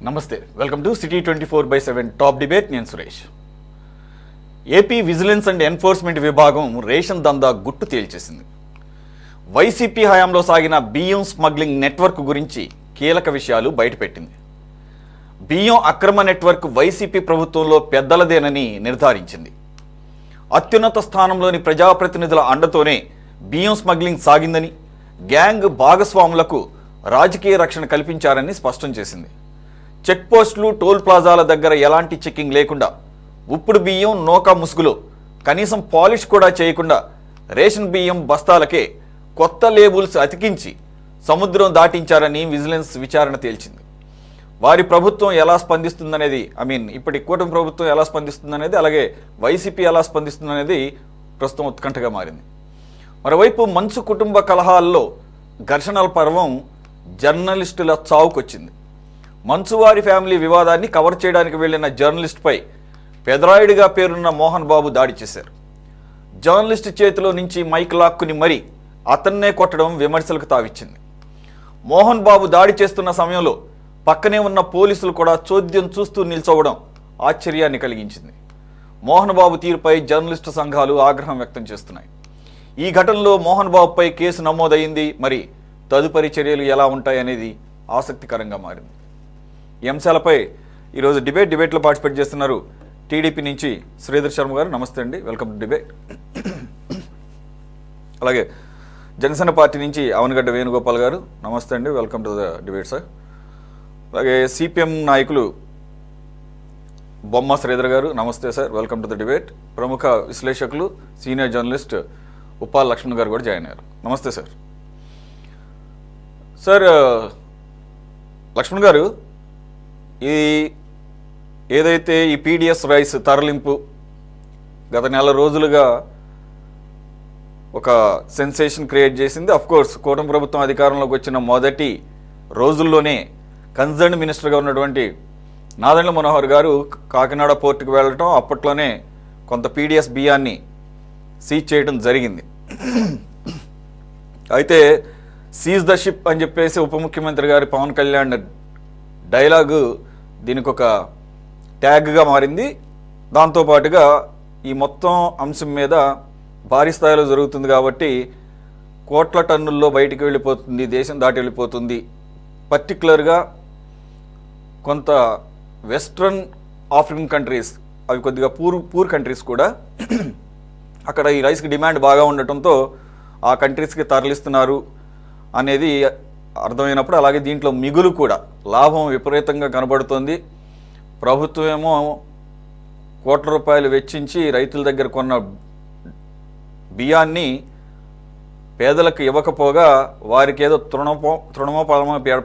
నమస్తే, welcome to city 24/7 top debate. నేను Suresh. AP vigilance and enforcement విభాగం రేషన్ దందా గుట్టు తేల్చేసింది. వైసీపీ హయాంలో సాగిన బియ్యం స్మగ్లింగ్ నెట్వర్క్ గురించి కీలక విషయాలు బయటపెట్టింది. బియ్యం అక్రమ నెట్వర్క్ వైసీపీ ప్రభుత్వంలో పెద్దలదేనని నిర్ధారించింది. అత్యున్నత స్థానంలోని ప్రజాప్రతినిధుల అండతోనే బియ్యం స్మగ్లింగ్ సాగిందని, గ్యాంగ్ భాగస్వాములకు రాజకీయ రక్షణ కల్పించారని స్పష్టం చేసింది. చెక్ పోస్టులు, టోల్ ప్లాజాల దగ్గర ఎలాంటి చెక్కింగ్ లేకుండా, ఉప్పుడు బియ్యం నోకా ముసుగులో కనీసం పాలిష్ కూడా చేయకుండా రేషన్ బియ్యం బస్తాలకే కొత్త లేబుల్స్ అతికించి సముద్రం దాటించారని విజిలెన్స్ విచారణ తేల్చింది. వారి ప్రభుత్వం ఎలా స్పందిస్తుందనేది, ఇప్పటి కూటమి ప్రభుత్వం ఎలా స్పందిస్తుందనేది, అలాగే వైసీపీ ఎలా స్పందిస్తుందనేది ప్రస్తుతం ఉత్కంఠగా మారింది. మరోవైపు మంచు కుటుంబ కలహాల్లో ఘర్షణల పర్వం జర్నలిస్టుల చావుకొచ్చింది. మంచువారి ఫ్యామిలీ వివాదాన్ని కవర్ చేయడానికి వెళ్లిన జర్నలిస్ట్పై పెదరాయుడిగా పేరున్న మోహన్ బాబు దాడి చేశారు. జర్నలిస్ట్ చేతిలో నుంచి మైక్ లాక్కుని మరీ అతన్నే కొట్టడం విమర్శలకు తావిచ్చింది. మోహన్ బాబు దాడి చేస్తున్న సమయంలో పక్కనే ఉన్న పోలీసులు కూడా చోద్యం చూస్తూ నిల్చోవడం ఆశ్చర్యాన్ని కలిగించింది. మోహన్ బాబు తీరుపై జర్నలిస్టు సంఘాలు ఆగ్రహం వ్యక్తం చేస్తున్నాయి. ఈ ఘటనలో మోహన్ బాబుపై కేసు నమోదైంది. మరి తదుపరి చర్యలు ఎలా ఉంటాయనేది ఆసక్తికరంగా మారింది. ఈ అంశాలపై ఈరోజు డిబేట్లో పార్టిసిపేట్ చేస్తున్నారు టీడీపీ నుంచి శ్రీధర్ శర్మ గారు. నమస్తే అండి, వెల్కమ్ టు డిబేట్. అలాగే జనసేన పార్టీ నుంచి అవనగడ్డ వేణుగోపాల్ గారు. నమస్తే అండి, welcome to the debate sir. అలాగే సిపిఎం నాయకులు బొమ్మ శ్రీధర్ గారు. నమస్తే sir, welcome to the debate. ప్రముఖ విశ్లేషకులు సీనియర్ జర్నలిస్ట్ ఉప్పాల లక్ష్మణ్ గారు కూడా జాయిన్ అయ్యారు. నమస్తే సార్. సార్ లక్ష్మణ్ గారు, ఏదైతే ఈ పీడిఎస్ రైస్ తరలింపు గత నెల రోజులుగా ఒక సెన్సేషన్ క్రియేట్ చేసింది. అఫ్కోర్స్ కూటమి ప్రభుత్వం అధికారంలోకి వచ్చిన మొదటి రోజుల్లోనే కన్సర్న్ మినిస్టర్గా ఉన్నటువంటి నాదెండ్ల మనోహర్ గారు కాకినాడ పోర్టుకు వెళ్ళటం, అప్పట్లోనే కొంత పీడిఎస్ బియ్యాన్ని సీజ్ చేయడం జరిగింది. అయితే సీజ్ ద షిప్ అని చెప్పేసి ఉప ముఖ్యమంత్రి గారి పవన్ కళ్యాణ్ డైలాగు దీనికి ఒక ట్యాగ్గా మారింది. దాంతోపాటుగా ఈ మొత్తం అంశం మీద భారీ స్థాయిలో జరుగుతుంది కాబట్టి కోట్ల టన్నుల్లో బయటికి వెళ్ళిపోతుంది, దేశం దాటి వెళ్ళిపోతుంది. పర్టికులర్గా కొంత వెస్ట్రన్ ఆఫ్రికన్ కంట్రీస్, అవి కొద్దిగా పూర్ కంట్రీస్ కూడా అక్కడ ఈ రైస్కి డిమాండ్ బాగా ఉండటంతో ఆ కంట్రీస్కి తరలిస్తున్నారు అనేది అర్థమైనప్పుడు, అలాగే దీంట్లో మిగులు కూడా లాభం విపరీతంగా కనబడుతోంది. ప్రభుత్వం ఏమో కోట్ల రూపాయలు వెచ్చించి రైతుల దగ్గర కొన్న బియ్యాన్ని పేదలకు ఇవ్వకపోగా వారికి ఏదో తృణమో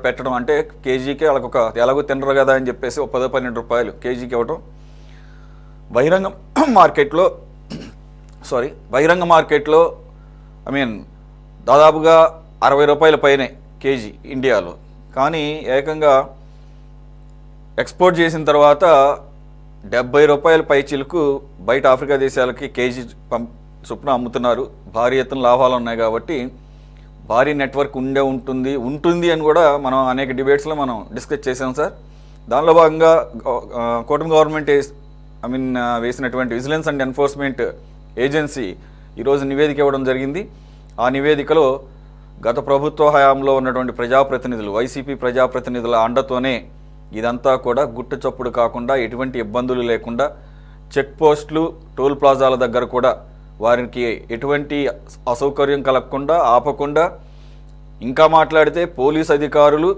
పెట్టడం, అంటే కేజీకి వాళ్ళకి ఒక ఎలాగో తినరు కదా అని చెప్పేసి ఒక 10-12 రూపాయలు కేజీకి ఇవ్వటం. బహిరంగ మార్కెట్లో దాదాపుగా 60 రూపాయల పైనే కేజీ ఇండియాలో. కానీ ఏకంగా ఎక్స్పోర్ట్ చేసిన తర్వాత 70 రూపాయల పైచీలకు బయట ఆఫ్రికా దేశాలకి కేజీ చొప్పున అమ్ముతున్నారు. భారీ ఎత్తున లాభాలు ఉన్నాయి కాబట్టి భారీ నెట్వర్క్ ఉంటుంది అని కూడా మనం అనేక డిబేట్స్లో మనం డిస్కస్ చేసాం సార్. దానిలో భాగంగా కూటమి గవర్నమెంట్ వేసినటువంటి విజిలెన్స్ అండ్ ఎన్ఫోర్స్మెంట్ ఏజెన్సీ ఈరోజు నివేదిక ఇవ్వడం జరిగింది. ఆ నివేదికలో గత ప్రభుత్వ హయాంలో ఉన్నటువంటి ప్రజాప్రతినిధులు, వైసీపీ ప్రజాప్రతినిధుల అండతోనే ఇదంతా కూడా గుట్టు చప్పుడు కాకుండా, ఎటువంటి ఇబ్బందులు లేకుండా, చెక్ పోస్టులు, టోల్ ప్లాజాల దగ్గర కూడా వారికి ఎటువంటి అసౌకర్యం కలగకుండా, ఆపకుండా, ఇంకా మాట్లాడితే పోలీస్ అధికారులు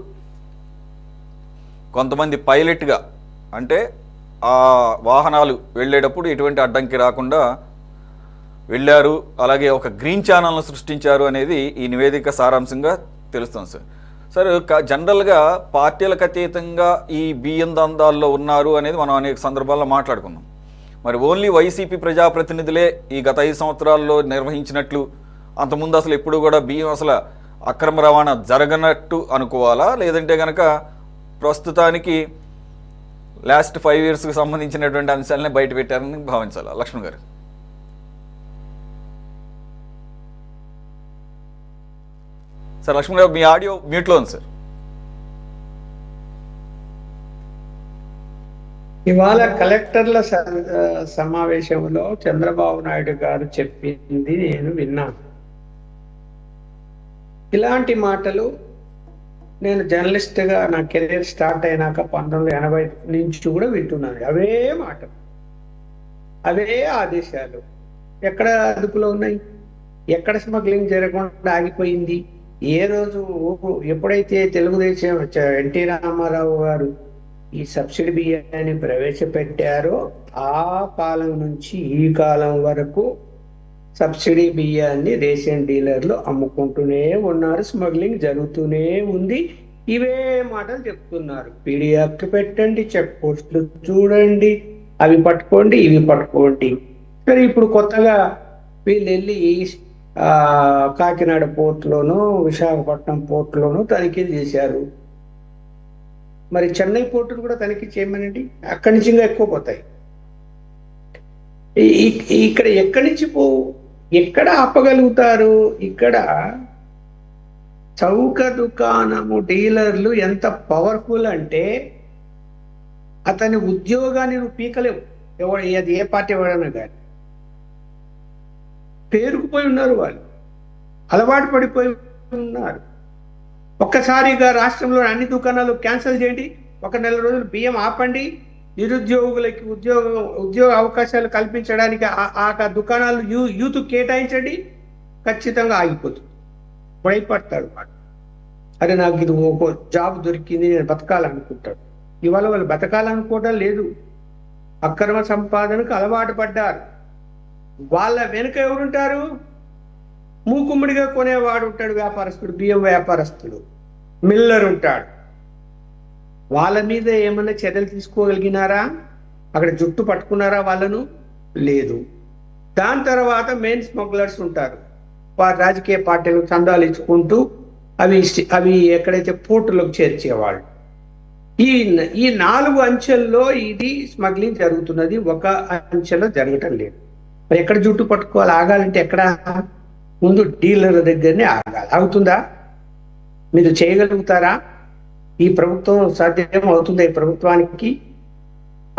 కొంతమంది పైలట్గా, అంటే ఆ వాహనాలు వెళ్ళేటప్పుడు ఎటువంటి అడ్డంకి రాకుండా వెళ్ళారు. అలాగే ఒక గ్రీన్ ఛానల్ను సృష్టించారు అనేది ఈ నివేదిక సారాంశంగా తెలుస్తుంది సార్. జనరల్గా పార్టీలకు అతీతంగా ఈ బియ్యం దందాల్లో ఉన్నారు అనేది మనం అనేక సందర్భాల్లో మాట్లాడుకున్నాం. మరి ఓన్లీ వైసీపీ ప్రజాప్రతినిధులే ఈ గత 5 సంవత్సరాల్లో నిర్వహించినట్లు, అంతకుముందు అసలు ఎప్పుడు కూడా బియ్యం అసలు అక్రమ రవాణా జరగనట్టు అనుకోవాలా, లేదంటే కనుక ప్రస్తుతానికి లాస్ట్ 5 ఇయర్స్కి సంబంధించినటువంటి అంశాలనే బయట పెట్టారని భావించాలా లక్ష్మణ్ గారు? సార్ లక్ష్మణ్ గారు, మీ ఆడియో మ్యూట్లో ఉంది సార్. ఇవాళ కలెక్టర్ల సమావేశంలో చంద్రబాబు నాయుడు గారు చెప్పింది నేను విన్నాను. ఇలాంటి మాటలు నేను జర్నలిస్ట్గా నా కెరీర్ స్టార్ట్ అయినాక 1980 నుంచి కూడా వింటున్నాను. అవే మాటలు, అవే ఆదేశాలు. ఎక్కడ అదుపులో ఉన్నాయి? ఎక్కడ స్మగ్లింగ్ జరగకుండా ఆగిపోయింది? ఏ రోజు ఎప్పుడైతే తెలుగుదేశం ఎన్టీ రామారావు గారు ఈ సబ్సిడీ బియ్యాన్ని ప్రవేశపెట్టారో ఆ కాలం నుంచి ఈ కాలం వరకు సబ్సిడీ బియ్యాన్ని రేషన్ డీలర్లు అమ్ముకుంటూనే ఉన్నారు. స్మగ్లింగ్ జరుగుతూనే ఉంది. ఇవే మాటలు చెప్తున్నారు. పీడియాక్ట్ పెట్టండి, చెక్ పోస్టులు చూడండి, అవి పట్టుకోండి, ఇవి పట్టుకోండి. సరే, ఇప్పుడు కొత్తగా వీళ్ళు వెళ్ళి కాకినాడ పోర్టులోను విశాఖపట్నం పోర్టులోను తనిఖీలు చేశారు. మరి చెన్నై పోర్టును కూడా తనిఖీ చేయమనండి, అక్కడి నుంచి ఇంకా ఎక్కువ పోతాయి. ఇక్కడ ఎక్కడి నుంచి ఎక్కడ ఆపగలుగుతారు? ఇక్కడ చౌక దుకాణము డీలర్లు ఎంత పవర్ఫుల్ అంటే అతని ఉద్యోగాన్ని నువ్వు పీకలేవు. అది ఏ పార్టీ వాడన్నా కానీ పేరుకుపోయి ఉన్నారు, వాళ్ళు అలవాటు పడిపోయి ఉన్నారు. ఒక్కసారిగా రాష్ట్రంలో అన్ని దుకాణాలు క్యాన్సిల్ చేయండి, ఒక నెల రోజులు బియ్యం ఆపండి, నిరుద్యోగులకి ఉద్యోగ అవకాశాలు కల్పించడానికి ఆ దుకాణాలు యూత్ కేటాయించండి, ఖచ్చితంగా ఆగిపోతుంది. భయపడతాడు వాడు. అరే, నాకు ఇది ఒక జాబ్ దొరికింది, నేను బతకాలనుకుంటాడు. ఇవాళ వాళ్ళు బతకాలనుకోవడం లేదు, అక్రమ సంపాదనకు అలవాటు పడ్డారు. వాళ్ళ వెనుక ఎవరుంటారు? మూకుమ్మడిగా కొనేవాడు ఉంటాడు, వ్యాపారస్తుడు, బియ్యం వ్యాపారస్తుడు, మిల్లర్ ఉంటాడు. వాళ్ళ మీద ఏమన్నా చర్యలు తీసుకోగలిగినారా? అక్కడ జుట్టు పట్టుకున్నారా వాళ్ళను? లేదు. దాని తర్వాత మెయిన్ స్మగ్లర్స్ ఉంటారు. వారు రాజకీయ పార్టీలకు చందాలు ఇచ్చుకుంటూ అవి ఎక్కడైతే పోర్టులకు చేర్చేవాళ్ళు. ఈ 4 అంచెల్లో ఇది స్మగ్లింగ్ జరుగుతున్నది, ఒక అంచెలో జరగటం లేదు. మరి ఎక్కడ జుట్టు పట్టుకోవాలి? ఆగాలంటే ఎక్కడ? ముందు డీలర్ దగ్గరనే ఆగాలి. అవుతుందా? మీరు చేయగలుగుతారా? ఈ ప్రభుత్వం సాధ్యం అవుతుందా? ఈ ప్రభుత్వానికి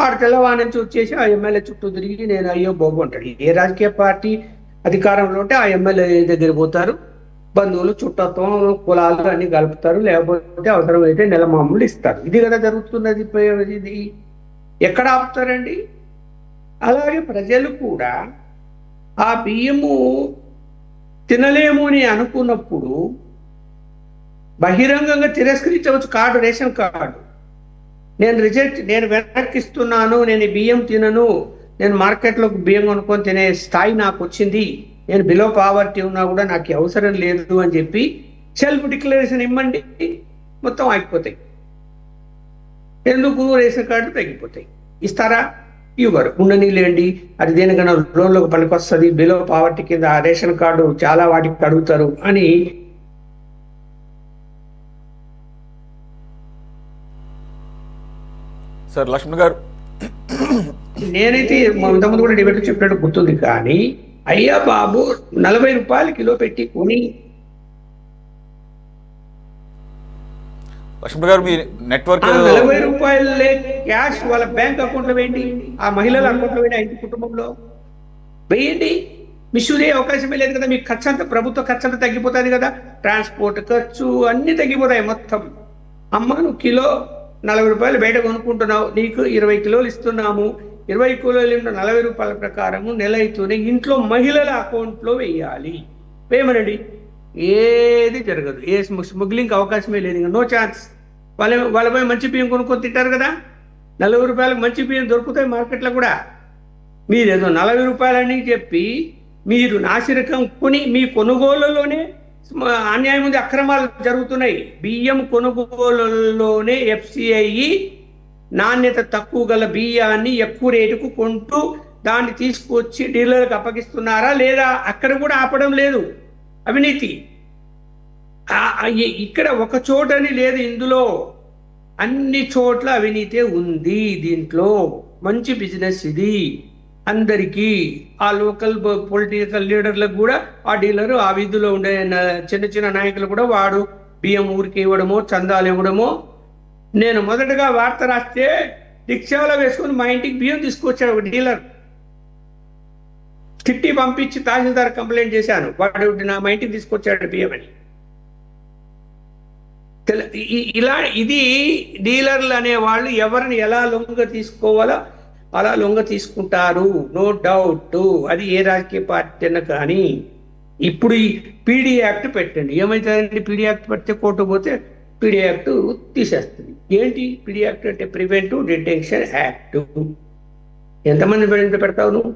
ఆడు తెల్లవారి నుంచి వచ్చేసి ఆ ఎమ్మెల్యే చుట్టూ తిరిగి నేను అయ్యో బాబు అంటాడు. ఏ రాజకీయ పార్టీ అధికారంలో ఉంటే ఆ ఎమ్మెల్యే దగ్గర పోతారు, బంధువులు, చుట్టత్వం, కులాలు అన్ని కలుపుతారు, లేకపోతే అవసరమైతే నెల మామూలు ఇస్తారు. ఇది కదా జరుగుతున్నది. ఇది ఎక్కడ ఆపుతారండి? అలాగే ప్రజలు కూడా ఆ బియ్యము తినలేము అని అనుకున్నప్పుడు బహిరంగంగా తిరస్కరించవచ్చు కార్డు, రేషన్ కార్డు. నేను వెనక్కిస్తున్నాను, నేను బియ్యం తినను, నేను మార్కెట్లో బియ్యం కొనుక్కొని తినే స్థాయి నాకు వచ్చింది, నేను బిలో పావర్టీ ఉన్నా కూడా నాకు అవసరం లేదు అని చెప్పి సెల్ఫ్ డిక్లరేషన్ ఇమ్మండి, మొత్తం ఆగిపోతాయి. ఎందుకు? రేషన్ కార్డు తగ్గిపోతాయి. ఇస్తారా? ఇవ్వరు. ఉండనీలేండి, అది దేనికన్నా లోన్లకు పనికొస్తుంది, బిలో పావర్టీ కింద ఆ రేషన్ కార్డు చాలా వాటికి అడుగుతారు అని. సార్ లక్ష్మణ్ గారు, నేనైతే ఇంతకుముందు కూడా డిబేట్ చెప్పినట్టు గుర్తుంది, కానీ అయ్యా బాబు 40 రూపాయలు కిలో పెట్టి కొని. లక్ష్మణ్ గారు, మీ నెట్వర్క్ 40 రూపాయలే క్యాష్ వాళ్ళ బ్యాంక్ అకౌంట్ లో వేయండి, ఆ మహిళల అకౌంట్ లో వేయండి, ఆ ఇంటి కుటుంబంలో వేయండి. మిస్యూజ్ అయ్యే అవకాశమే లేదు కదా. మీకు ఖర్చు అంతా, ప్రభుత్వ ఖర్చు అంతా తగ్గిపోతుంది కదా, ట్రాన్స్పోర్ట్ ఖర్చు అన్ని తగ్గిపోతాయి మొత్తం. అమ్మ, నువ్వు కిలో 40 రూపాయలు బయట కొనుక్కుంటున్నావు, నీకు 20 కిలోలు ఇస్తున్నాము, 20 కిలోలు 40 రూపాయల ప్రకారము నెల అవుతూనే ఇంట్లో మహిళల అకౌంట్లో వేయాలి. వేయమనండి, ఏది జరగదు. ఏ స్మగ్లింగ్ అవకాశమే లేదు, ఇంకా నో ఛాన్స్. వాళ్ళపై మంచి బియ్యం కొనుక్కొని తింటారు కదా. 40 రూపాయలకు మంచి బియ్యం దొరుకుతాయి మార్కెట్లో కూడా. మీరేదో 40 రూపాయలని చెప్పి మీరు నాసిరకం కొని మీ కొనుగోలులోనే అన్యాయం ఉంది, అక్రమాలు జరుగుతున్నాయి. బియ్యం కొనుగోలులోనే ఎఫ్సిఐ నాణ్యత తక్కువ గల బియ్యాన్ని ఎక్కువ రేటుకు కొంటూ దాన్ని తీసుకొచ్చి డీలర్లకు అప్పగిస్తున్నారా లేదా? అక్కడ కూడా ఆపడం లేదు. అవినీతి ఇక్కడ ఒక చోటని లేదు, ఇందులో అన్ని చోట్ల అవినీతే ఉంది. దీంట్లో మంచి బిజినెస్ ఇది అందరికీ. ఆ లోకల్ పొలిటికల్ లీడర్లకు కూడా ఆ డీలరు, ఆ వీధిలో ఉండే చిన్న చిన్న నాయకులు కూడా వాడు బియ్యం ఊరికి ఇవ్వడమో, చందాలు ఇవ్వడమో. నేను మొదటగా వార్త రాస్తే రిక్షాలో వేసుకొని మా ఇంటికి బియ్యం తీసుకొచ్చాడు ఒక డీలర్. చిట్టి పంపించి తహసీల్దార్ కంప్లైంట్ చేశాను, వాడు మా ఇంటికి తీసుకొచ్చాడు బియ్యం అని. ఇలా ఇది డీలర్లు అనే వాళ్ళు ఎవరిని ఎలా లొంగ తీసుకోవాలో అలా లొంగ తీసుకుంటారు, నో డౌట్. అది ఏ రాజకీయ పార్టీ అన్నా కానీ. ఇప్పుడు ఈ పీడీ యాక్ట్ పెట్టండి, ఏమవుతుందండి? పీడీ యాక్ట్ పెడితే కోర్టు పోతే పీడీ యాక్ట్ తీసేస్తుంది. ఏంటి పీడీ యాక్ట్ అంటే? Preventive detention act. ఎంతమంది పెడతావు నువ్వు?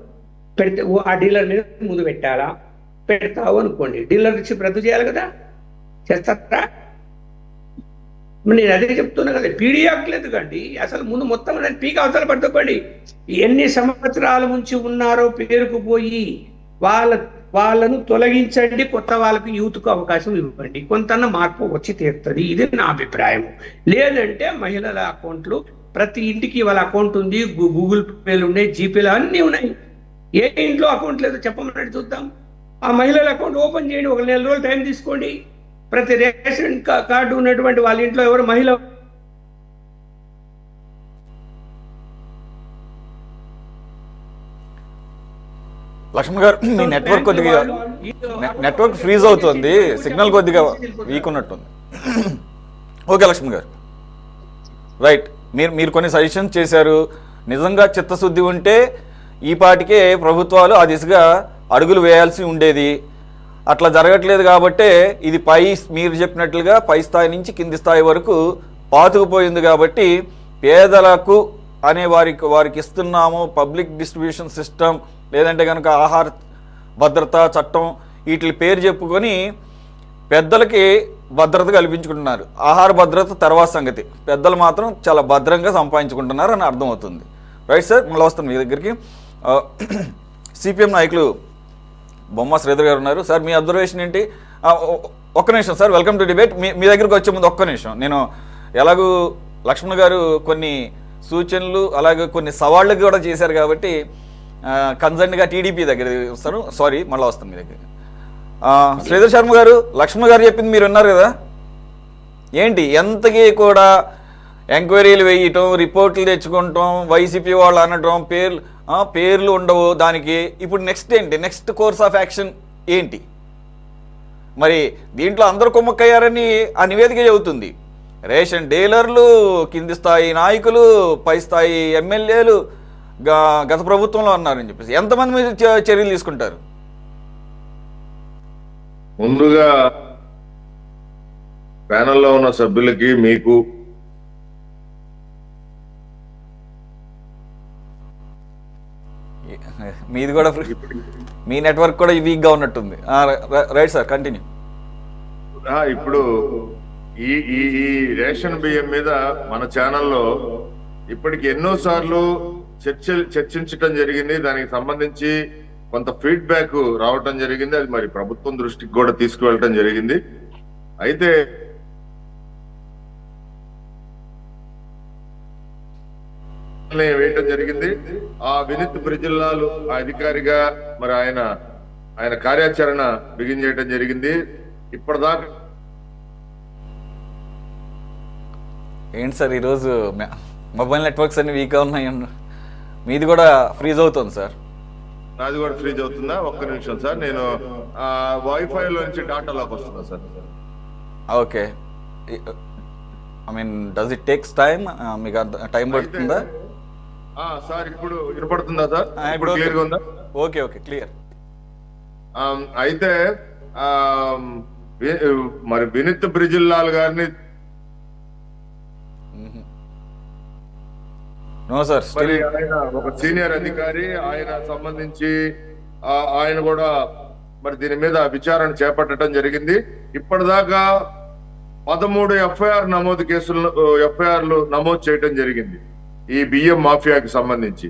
పెడితే ఆ డీలర్ మీద ముందు పెట్టాలా? పెడతావు అనుకోండి, డీలర్ ఇచ్చి రద్దు చేయాలి కదా, చేస్తారా? నేను అదే చెప్తున్నా కదా, పీడీ యాక్ట్ లేదు కండి అసలు. ముందు మొత్తం పీక అవతల పట్టుకోండి. ఎన్ని సంవత్సరాల నుంచి ఉన్నారో పేరుకుపోయి వాళ్ళను తొలగించండి, కొత్త వాళ్ళకి యూత్కు అవకాశం ఇవ్వండి, కొంతన్న మార్పు వచ్చి తీరుతుంది. ఇది నా అభిప్రాయం. లేదంటే మహిళల అకౌంట్లు, ప్రతి ఇంటికి వాళ్ళ అకౌంట్ ఉంది, గూగుల్ పేలు ఉన్నాయి, జీపేలు అన్నీ ఉన్నాయి. ఏ ఇంట్లో అకౌంట్ లేదో చెప్పమన్నట్టు చూద్దాం. ఆ మహిళల అకౌంట్ ఓపెన్ చేయండి, ఒక నెల రోజులు టైం తీసుకోండి. ప్రతి రేషన్ కార్డు ఉన్నటువంటి వాళ్ళ ఇంట్లో ఎవరు మహిళ లక్ష్మణ్ గారు, మీ నెట్వర్క్ కొద్దిగా నెట్వర్క్ ఫ్రీజ్ అవుతుంది, సిగ్నల్ కొద్దిగా వీక్ ఉన్నట్టుంది. ఓకే లక్ష్మణ్ గారు, రైట్. మీరు కొన్ని సజెషన్స్ చేశారు. నిజంగా చిత్తశుద్ధి ఉంటే ఈ పాటికే ప్రభుత్వాలు ఆ దిశగా అడుగులు వేయాల్సి ఉండేది. అట్లా జరగట్లేదు కాబట్టే ఇది మీరు చెప్పినట్లుగా పై స్థాయి నుంచి కింది స్థాయి వరకు పాతుకుపోయింది. కాబట్టి పేదలకు అనే వారికి ఇస్తున్నాము పబ్లిక్ డిస్ట్రిబ్యూషన్ సిస్టమ్, లేదంటే కనుక ఆహార భద్రతా చట్టం, వీటి పేరు చెప్పుకొని పెద్దలకి భద్రత కల్పించుకుంటున్నారు. ఆహార భద్రత తర్వాత సంగతి, పెద్దలు మాత్రం చాలా భద్రంగా సంపాదించుకుంటున్నారు అని అర్థమవుతుంది. రైట్ సార్, మళ్ళీ వస్తాను మీ దగ్గరికి. సిపిఎం నాయకులు బొమ్మ శ్రీధర్ గారు ఉన్నారు. సార్, మీ అబ్జర్వేషన్ ఏంటి? ఒక్క నిమిషం సార్, వెల్కమ్ టు డిబేట్. మీ దగ్గరికి వచ్చే ముందు ఒక్క నిమిషం, నేను ఎలాగూ లక్ష్మణ్ గారు కొన్ని సూచనలు అలాగే కొన్ని సవాళ్ళు కూడా చేశారు కాబట్టి కన్సర్న్గా టీడీపీ దగ్గర వస్తాను. సారీ, మళ్ళీ వస్తాను మీ దగ్గర. శ్రీధర్ శర్మ గారు, లక్ష్మణ్ గారు చెప్పింది మీరు విన్నారు కదా, ఏంటి ఎంతకీ కూడా ఎంక్వైరీలు వేయటం, రిపోర్ట్లు తెచ్చుకుంటాం, వైసీపీ వాళ్ళు అనటం, పేర్లు ఉండవు దానికి. ఇప్పుడు నెక్స్ట్ ఏంటి? నెక్స్ట్ కోర్స్ ఆఫ్ యాక్షన్ ఏంటి? మరి దీంట్లో అందరు కుమ్మక్కయ్యారని ఆ నివేదిక చెబుతుంది. రేషన్ డీలర్లు, కింది స్థాయి నాయకులు, పై స్థాయి ఎమ్మెల్యేలు గత ప్రభుత్వంలో ఉన్నారని చెప్పేసి ఎంతమంది మీద చర్యలు తీసుకుంటారు? ముందుగా ప్యానెల్లో ఉన్న సభ్యులకి, మీకు మీది కూడా మీ నెట్వర్క్ కూడా వీక్గా ఉన్నట్టుంది. Right sir, continue. ఇప్పుడు ఈ రేషన్ బియ్యం మీద మన ఛానల్లో ఇప్పటికి ఎన్నోసార్లు చర్చించడం జరిగింది. దానికి సంబంధించి కొంత ఫీడ్బ్యాక్ రావటం జరిగింది. అది మరి ప్రభుత్వం దృష్టికి కూడా తీసుకువెళ్ళటం జరిగింది. అయితే వేయటం జరిగింది. ఆ వినీత్ బ్రిజిల్లాలు అధికారిగా మరి ఆయన కార్యాచరణ బిగిన్ చేయడం జరిగింది. ఇప్పటిదాకా ఏంటి సార్, ఈరోజు మొబైల్ నెట్వర్క్స్ అన్ని వీక్గా ఉన్నాయి, మీది కూడా ఫ్రీజ్ అవుతుంది సార్. నాది కూడా ఫ్రీజ్ అవుతుందా? ఒక్క నిమిషం సార్, నేను వైఫై లో నుంచి డాటాలోకి వస్తున్నా sir. Okay, I mean does it takes time? మీకు టైం పడుతుందా సార్? ఇప్పుడు వినపడుతుందా సార్? ఇప్పుడు క్లియర్గా ఉందా? Okay okay, clear. అయితే మరి వినీత్ బ్రిజిల్లాల్ గారిని నో సార్, ఆయన ఒక సీనియర్ అధికారి, ఆయన సంబంధించి ఆయన కూడా మరి దీని మీద విచారణ చేపట్టడం జరిగింది. ఇప్పటిదాకా 13 ఎఫ్ఐఆర్లు నమోదు చేయడం జరిగింది ఈ బియ్యం మాఫియాకి సంబంధించి.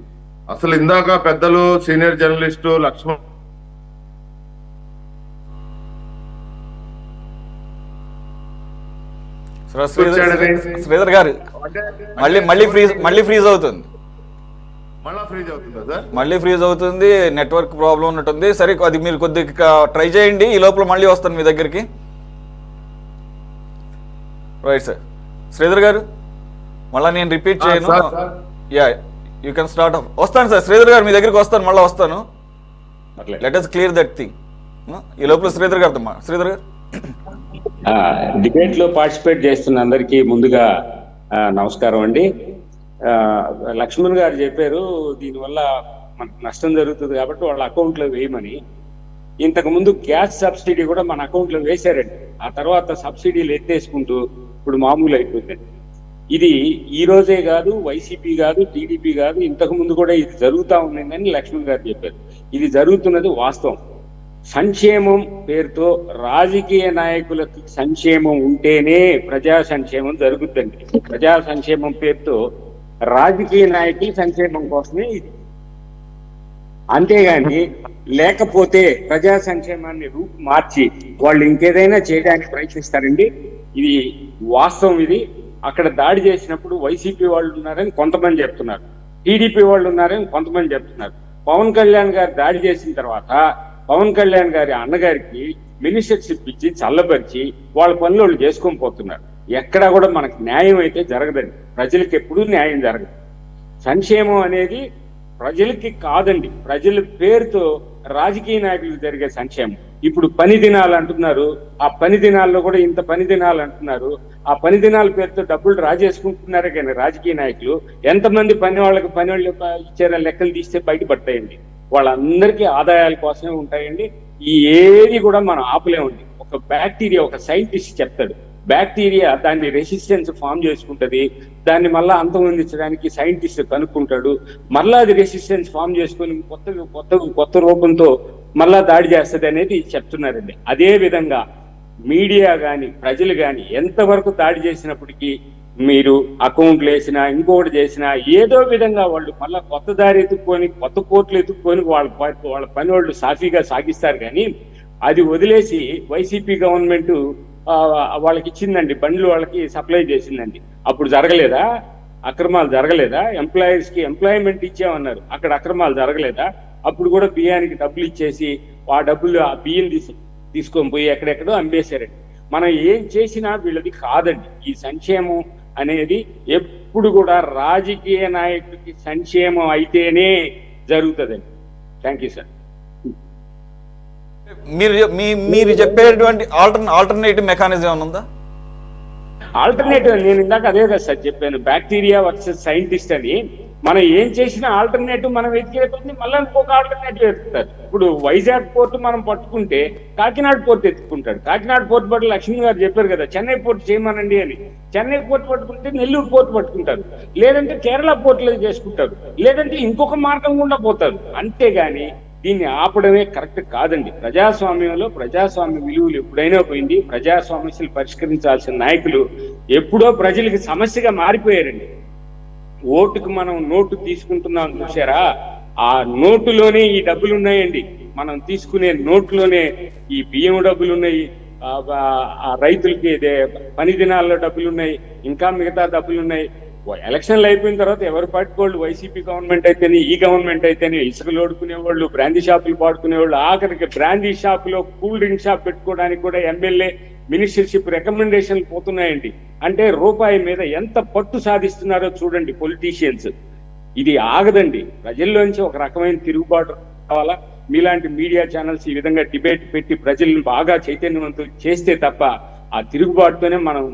అసలు ఇందాక పెద్దలు సీనియర్ జర్నలిస్టు లక్ష్మణ్ శ్రీధర్ గారు మళ్ళీ ఫ్రీజ్ అవుతుంది. మళ్ళీ ఫ్రీజ్ అవుతుంది, నెట్వర్క్ ప్రాబ్లం ఉన్నట్టుంది. సరే, అది మీరు కొద్దిగా ట్రై చేయండి, ఈ లోపల మళ్ళీ వస్తాను మీ దగ్గరికి. Right sir. శ్రీధర్ గారు, మళ్ళీ నేను రిపీట్ చేయను. Yeah you can start of. వస్తాను సార్, శ్రీధర్ గారు మీ దగ్గరికి వస్తాను, మళ్ళీ వస్తాను. Let us clear that thing. ఈ లోపల శ్రీధర్ గారు శ్రీధర్ గారు డిబేట్ లో పార్టిసిపేట్ చేస్తున్న అందరికీ ముందుగా నమస్కారం అండి. లక్ష్మణ్ గారు చెప్పారు దీనివల్ల మనకు నష్టం జరుగుతుంది కాబట్టి వాళ్ళ అకౌంట్ లో వేయమని. ఇంతకు ముందు గ్యాస్ సబ్సిడీ కూడా మన అకౌంట్ లో వేశారండి. ఆ తర్వాత సబ్సిడీలు ఎత్తేసుకుంటూ ఇప్పుడు మామూలు అయిపోతుంది. ఇది ఈ రోజే కాదు, వైసీపీ కాదు, టీడీపీ కాదు, ఇంతకు ముందు కూడా ఇది జరుగుతూ ఉందని లక్ష్మణ్ గారు చెప్పారు. ఇది జరుగుతున్నది వాస్తవం. సంక్షేమం పేరుతో రాజకీయ నాయకులకు సంక్షేమం ఉంటేనే ప్రజా సంక్షేమం జరుగుతుంది. ప్రజా సంక్షేమం పేరుతో రాజకీయ నాయకుల సంక్షేమం కోసమే ఇది. అంతేగాని లేకపోతే ప్రజా సంక్షేమాన్ని రూపు మార్చి వాళ్ళు ఇంకేదైనా చేయడానికి ప్రయత్నిస్తారండి. ఇది వాస్తవం. ఇది అక్కడ దాడి చేసినప్పుడు వైసీపీ వాళ్ళు ఉన్నారని కొంతమంది చెప్తున్నారు, టీడీపీ వాళ్ళు ఉన్నారని కొంతమంది చెప్తున్నారు. పవన్ కళ్యాణ్ గారు దాడి చేసిన తర్వాత పవన్ కళ్యాణ్ గారి అన్నగారికి మినిస్టర్షిప్ ఇచ్చి చల్లబరిచి వాళ్ళ పనులు వాళ్ళు చేసుకొని పోతున్నారు. ఎక్కడా కూడా మనకు న్యాయం అయితే జరగదండి. ప్రజలకు ఎప్పుడూ న్యాయం జరగదు. సంక్షేమం అనేది ప్రజలకి కాదండి, ప్రజల పేరుతో రాజకీయ నాయకులకు జరిగే సంక్షేమం. ఇప్పుడు పని దినాలు అంటున్నారు, ఆ పని దినాల్లో కూడా ఇంత పని దినాలు అంటున్నారు. ఆ పని దినాల పేరుతో డబ్బులు రాజేసుకుంటున్నారే కానీ రాజకీయ నాయకులు ఎంతమంది పని వాళ్ళకి పని వాళ్ళు ఇచ్చారో లెక్కలు తీస్తే బయటపడతాయండి. వాళ్ళందరికీ ఆదాయాల కోసమే ఉంటాయండి. ఈ ఏది కూడా మనం ఆపలేమండి. ఒక బ్యాక్టీరియా, ఒక సైంటిస్ట్ చెప్తాడు, బ్యాక్టీరియా దాన్ని రెసిస్టెన్స్ ఫామ్ చేసుకుంటది, దాన్ని మళ్ళా అంతమొందించడానికి సైంటిస్ట్ కనుక్కుంటాడు, మళ్ళా అది రెసిస్టెన్స్ ఫామ్ చేసుకొని కొత్త రూపంతో మళ్ళా దాడి చేస్తుంది అనేది చెప్తున్నారండి. అదే విధంగా మీడియా కానీ ప్రజలు కానీ ఎంతవరకు దాడి చేసినప్పటికీ మీరు అకౌంట్లు వేసినా ఇంకొకటి చేసినా ఏదో విధంగా వాళ్ళు మళ్ళీ కొత్త దారి ఎత్తుక్కొని కొత్త కోట్లు ఎత్తుక్కొని వాళ్ళ పని వాళ్ళు సాఫీగా సాగిస్తారు. కానీ అది వదిలేసి వైసీపీ గవర్నమెంట్ వాళ్ళకి ఇచ్చిందండి, బండ్లు వాళ్ళకి సప్లై చేసిందండి. అప్పుడు జరగలేదా? అక్రమాలు జరగలేదా? ఎంప్లాయీస్ కి ఎంప్లాయ్మెంట్ ఇచ్చామన్నారు, అక్కడ అక్రమాలు జరగలేదా? అప్పుడు కూడా బియ్యానికి డబ్బులు ఇచ్చేసి ఆ డబ్బులు ఆ బియ్యం తీసుకొని పోయి ఎక్కడెక్కడో అమ్మేశారండి. మనం ఏం చేసినా వీళ్ళది కాదండి. ఈ సంక్షేమం అనేది ఎప్పుడు కూడా రాజకీయ నాయకుడికి సంక్షేమం అయితేనే జరుగుతుందండి. Thank you sir. మీరు చెప్పేటువంటి ఆల్టర్నేటివ్ మెకానిజం ఏమైనా ఉందా? ఆల్టర్నేటివ్ నేను ఇందాక అదే కదా సార్ చెప్పాను, బ్యాక్టీరియా వర్సెస్ సైంటిస్ట్ అని. మనం ఏం చేసినా ఆల్టర్నేటివ్ మనం వెతికేది మళ్ళీ ఇంకొక ఆల్టర్నేటివ్ ఎత్తుతారు. ఇప్పుడు వైజాగ్ పోర్టు మనం పట్టుకుంటే కాకినాడ పోర్టు ఎత్తుకుంటాడు. కాకినాడ పోర్టు పట్ల లక్ష్మణ్ గారు చెప్పారు కదా, చెన్నై పోర్టు చేయమనండి అని. చెన్నై పోర్టు పట్టుకుంటే నెల్లూరు పోర్టు పట్టుకుంటారు, లేదంటే కేరళ పోర్టులో చేసుకుంటారు, లేదంటే ఇంకొక మార్గం గుండా పోతారు. అంతేగాని దీన్ని ఆపడమే కరెక్ట్ కాదండి. ప్రజాస్వామ్యంలో ప్రజాస్వామ్య విలువలు ఎప్పుడైనా పోయింది. ప్రజా సమస్యలు పరిష్కరించాల్సిన నాయకులు ఎప్పుడో ప్రజలకి సమస్యగా మారిపోయారండి. ఓటుకు మనం నోటు తీసుకుంటున్నాం చూసారా, ఆ నోటులోనే ఈ డబ్బులు ఉన్నాయండి. మనం తీసుకునే నోటులోనే ఈ బియ్యం డబ్బులు ఉన్నాయి, ఆ రైతులకి పని దినాల్లో డబ్బులు ఉన్నాయి, ఇంకా మిగతా డబ్బులు ఉన్నాయి. ఎలక్షన్లు అయిపోయిన తర్వాత ఎవరు పట్టుకోళ్ళు, వైసీపీ గవర్నమెంట్ అయితేనే, ఈ గవర్నమెంట్ అయితేనే ఇసుకలు ఓడుకునే వాళ్ళు, బ్రాందీ షాపులు పాడుకునే వాళ్ళు, ఆఖరికి బ్రాందీ షాపులో కూల్ డ్రింక్ షాప్ పెట్టుకోవడానికి కూడా ఎమ్మెల్యే మినిస్టర్షిప్ రికమెండేషన్లు పోతున్నాయండి. అంటే రూపాయి మీద ఎంత పట్టు సాధిస్తున్నారో చూడండి పొలిటీషియన్స్. ఇది ఆగదండి. ప్రజల్లోంచి ఒక రకమైన తిరుగుబాటు కావాలా. మీలాంటి మీడియా ఛానల్స్ ఈ విధంగా డిబేట్ పెట్టి ప్రజల్ని బాగా చైతన్యవంతులు చేస్తే తప్ప ఆ తిరుగుబాటుతోనే మనం